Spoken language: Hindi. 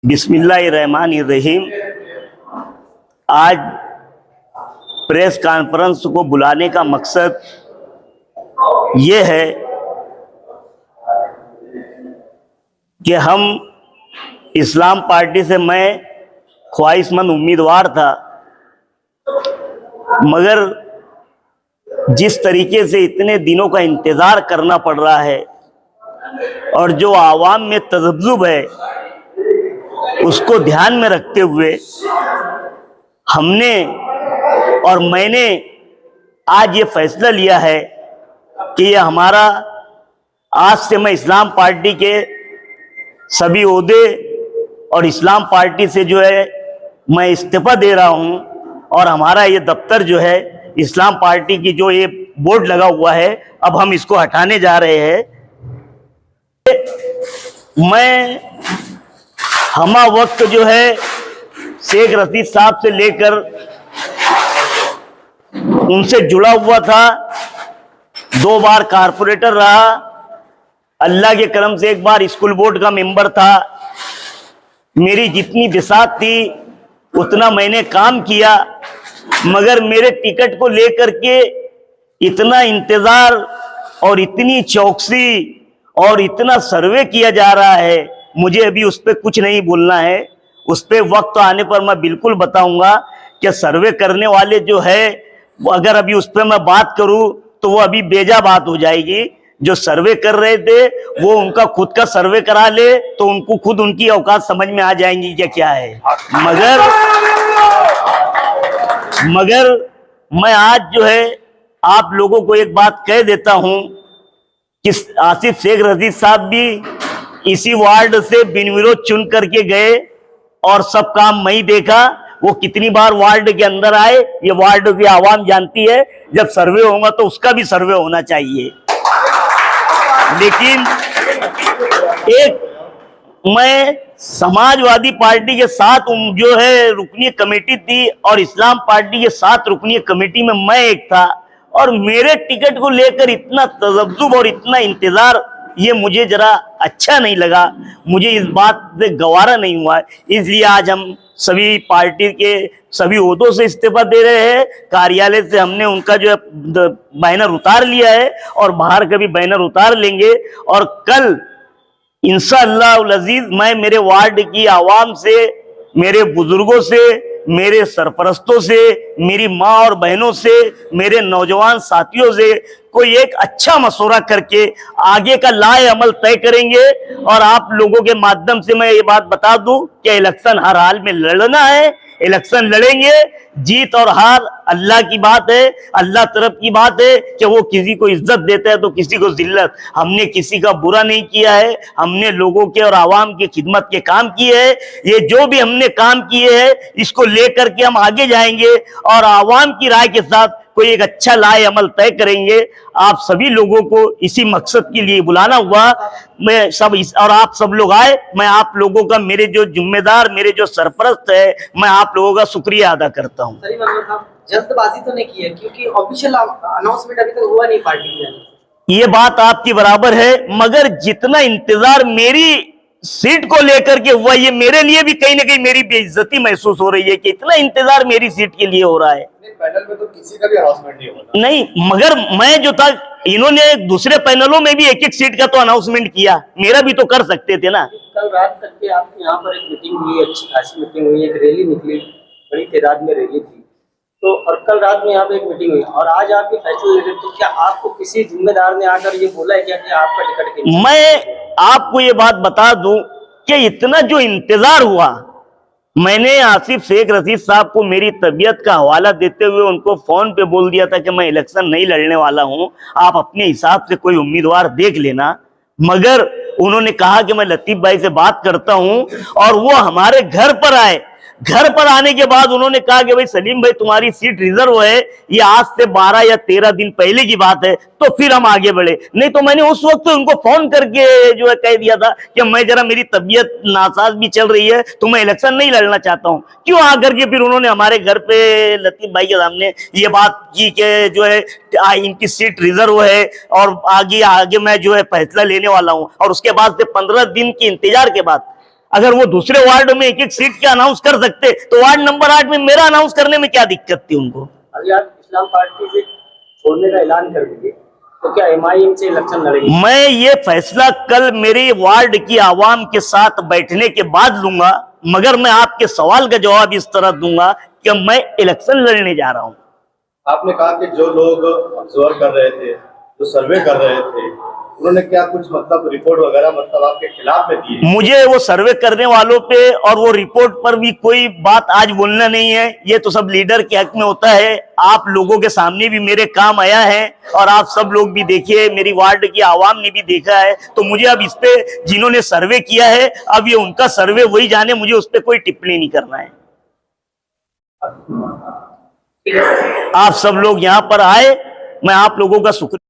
बिस्मिल्लाहिर्रहमानिर्रहीम। आज प्रेस कॉन्फ्रेंस को बुलाने का मकसद ये है कि हम इस्लाम पार्टी से मैं ख्वाहिशमंद उम्मीदवार था, मगर जिस तरीके से इतने दिनों का इंतज़ार करना पड़ रहा है और जो आवाम में तज़ब्ज़ुब है उसको ध्यान में रखते हुए हमने और मैंने आज ये फैसला लिया है कि ये हमारा आज से मैं इस्लाम पार्टी के सभी ओहदे और इस्लाम पार्टी से जो है मैं इस्तीफा दे रहा हूँ और हमारा ये दफ्तर जो है इस्लाम पार्टी की जो ये बोर्ड लगा हुआ है अब हम इसको हटाने जा रहे हैं। मैं हमा वक्त जो है शेख रशीद साहब से लेकर उनसे जुड़ा हुआ था, 2 बार कारपोरेटर रहा, अल्लाह के करम से 1 बार स्कूल बोर्ड का मेंबर था। मेरी जितनी बिसात थी उतना मैंने काम किया, मगर मेरे टिकट को लेकर के इतना इंतजार और इतनी चौकसी और इतना सर्वे किया जा रहा है, मुझे अभी उस पर कुछ नहीं बोलना है। उस पर वक्त आने पर मैं बिल्कुल बताऊंगा कि सर्वे करने वाले जो है अगर अभी उस पर मैं बात करूं तो वो अभी बेजा बात हो जाएगी। जो सर्वे कर रहे थे वो उनका खुद का सर्वे करा ले तो उनको खुद उनकी औकात समझ में आ जाएंगी कि क्या है। मगर मैं आज जो है आप लोगों को एक बात कह देता हूं कि आसिफ शेख रशीद साहब भी इसी वार्ड से बिन विरोध चुन करके गए और सब काम मैं ही देखा। वो कितनी बार वार्ड के अंदर आए ये वार्ड की आवाम जानती है। जब सर्वे होगा तो उसका भी सर्वे होना चाहिए। लेकिन एक मैं समाजवादी पार्टी के साथ जो है रुकनी कमेटी थी और इस्लाम पार्टी के साथ रुकनी कमेटी में मैं एक था और मेरे टिकट को लेकर इतना तजब्जुब और इतना इंतजार ये मुझे जरा अच्छा नहीं लगा, मुझे इस बात से गवारा नहीं हुआ। इसलिए आज हम सभी पार्टी के सभी ओहदों से इस्तीफा दे रहे हैं। कार्यालय से हमने उनका जो है बैनर उतार लिया है और बाहर का भी बैनर उतार लेंगे और कल इंशाअल्लाह अज़ीज मैं मेरे वार्ड की आवाम से, मेरे बुजुर्गों से, मेरे सरपरस्तों से, मेरी माँ और बहनों से, मेरे नौजवान साथियों से कोई एक अच्छा मशवरा करके आगे का लाए अमल तय करेंगे। और आप लोगों के माध्यम से मैं ये बात बता दूं कि इलेक्शन हर हाल में लड़ना है, इलेक्शन लड़ेंगे। जीत और हार अल्लाह की बात है, अल्लाह तरफ की बात है कि वो किसी को इज्जत देता है तो किसी को जिल्लत। हमने किसी का बुरा नहीं किया है, हमने लोगों के और आवाम की खिदमत के काम किए हैं। ये जो भी हमने काम किए हैं इसको लेकर के हम आगे जाएंगे और आवाम की राय के साथ कोई एक अच्छा लाए अमल तय करेंगे। आप सभी लोगों को इसी मकसद के लिए बुलाना हुआ। मैं सब और आप सब लोग आए। मैं आप लोगों का, मेरे जो जिम्मेदार, मेरे जो सरपरस्त है, मैं आप लोगों का शुक्रिया अदा करता हूँ। जल्दबाजी तो नहीं की है क्योंकि ऑफिशियल अनाउंसमेंट अभी तक हुआ नहीं पार्टी में। ये बात आपकी बराबर है, मगर जितना इंतजार मेरी सीट को लेकर के हुआ ये मेरे लिए भी कहीं ना कहीं मेरी बेइज्जती महसूस हो रही है कि इतना इंतजार मेरी सीट के लिए हो रहा है। पैनल में तो किसी का भी अनाउंसमेंट नहीं होता। नहीं, मगर मैं जो था इन्होंने दूसरे पैनलों में भी एक एक सीट का तो अनाउंसमेंट किया, मेरा भी तो कर सकते थे ना। कल रात तक के आपके यहाँ पर एक मीटिंग हुई, अच्छी खासी मीटिंग हुई, एक रैली निकली, बड़ी तादाद में रैली थी तो, और कल रात में यहाँ पे एक मीटिंग हुई और आज आप ये फैसला ले रहे, तो क्या आपको किसी जिम्मेदार ने आकर ये बोला है क्या कि आपका टिकट? मैं आपको ये बात बता दूं कि इतना जो इंतजार हुआ, मैंने आसिफ शेख रशीद साहब को मेरी तबीयत का हवाला देते हुए उनको फोन पे बोल दिया था कि मैं इलेक्शन नहीं लड़ने वाला हूं, आप अपने हिसाब से कोई उम्मीदवार देख लेना। मगर उन्होंने कहा कि मैं लतीफ भाई से बात करता हूं और वो हमारे घर पर आए। घर पर आने के बाद उन्होंने कहा कि भाई सलीम भाई तुम्हारी सीट रिजर्व है, ये आज से 12 या 13 दिन पहले की बात है, तो फिर हम आगे बढ़े। नहीं तो मैंने उस वक्त तो उनको फोन करके जो है कह दिया था कि मैं जरा, मेरी तबीयत नासाज भी चल रही है तो मैं इलेक्शन नहीं लड़ना चाहता हूं। क्यों आकर के फिर उन्होंने हमारे घर पे लतीफ भाई के सामने ये बात की कि जो है इनकी सीट रिजर्व है और आगे मैं जो है फैसला लेने वाला हूं। और उसके बाद से 15 दिन के इंतजार के बाद अगर वो दूसरे वार्ड में एक एक सीट के अनाउंस कर सकते तो वार्ड नंबर 8 में मेरा अनाउंस करने में क्या दिक्कत थी उनको। अभी आप इस्लाम पार्टी से छोड़ने का ऐलान कर दीजिए तो क्या एमआईएम से इलेक्शन लड़ेंगे? मैं ये फैसला कल मेरे वार्ड की आवाम के साथ बैठने के बाद लूंगा, मगर मैं आपके सवाल का जवाब इस तरह दूंगा कि मैं इलेक्शन लड़ने जा रहा हूं। आपने कहा कि जो लोग ऑब्जर्व कर रहे थे, जो सर्वे कर रहे थे, उन्होंने क्या कुछ मतलब रिपोर्ट वगैरह मतलब आपके खिलाफ में दी? मुझे वो सर्वे करने वालों पे और वो रिपोर्ट पर भी कोई बात आज बोलना नहीं है। ये तो सब लीडर के हक में होता है। आप लोगों के सामने भी मेरे काम आया है और आप सब लोग भी देखिए, मेरी वार्ड की आवाम ने भी देखा है। तो मुझे अब इस पे जिन्होंने सर्वे किया है, अब ये उनका सर्वे वही जाने, मुझे उस पर कोई टिप्पणी नहीं करना है। आप सब लोग यहाँ पर आए, मैं आप लोगों का शुक्रिया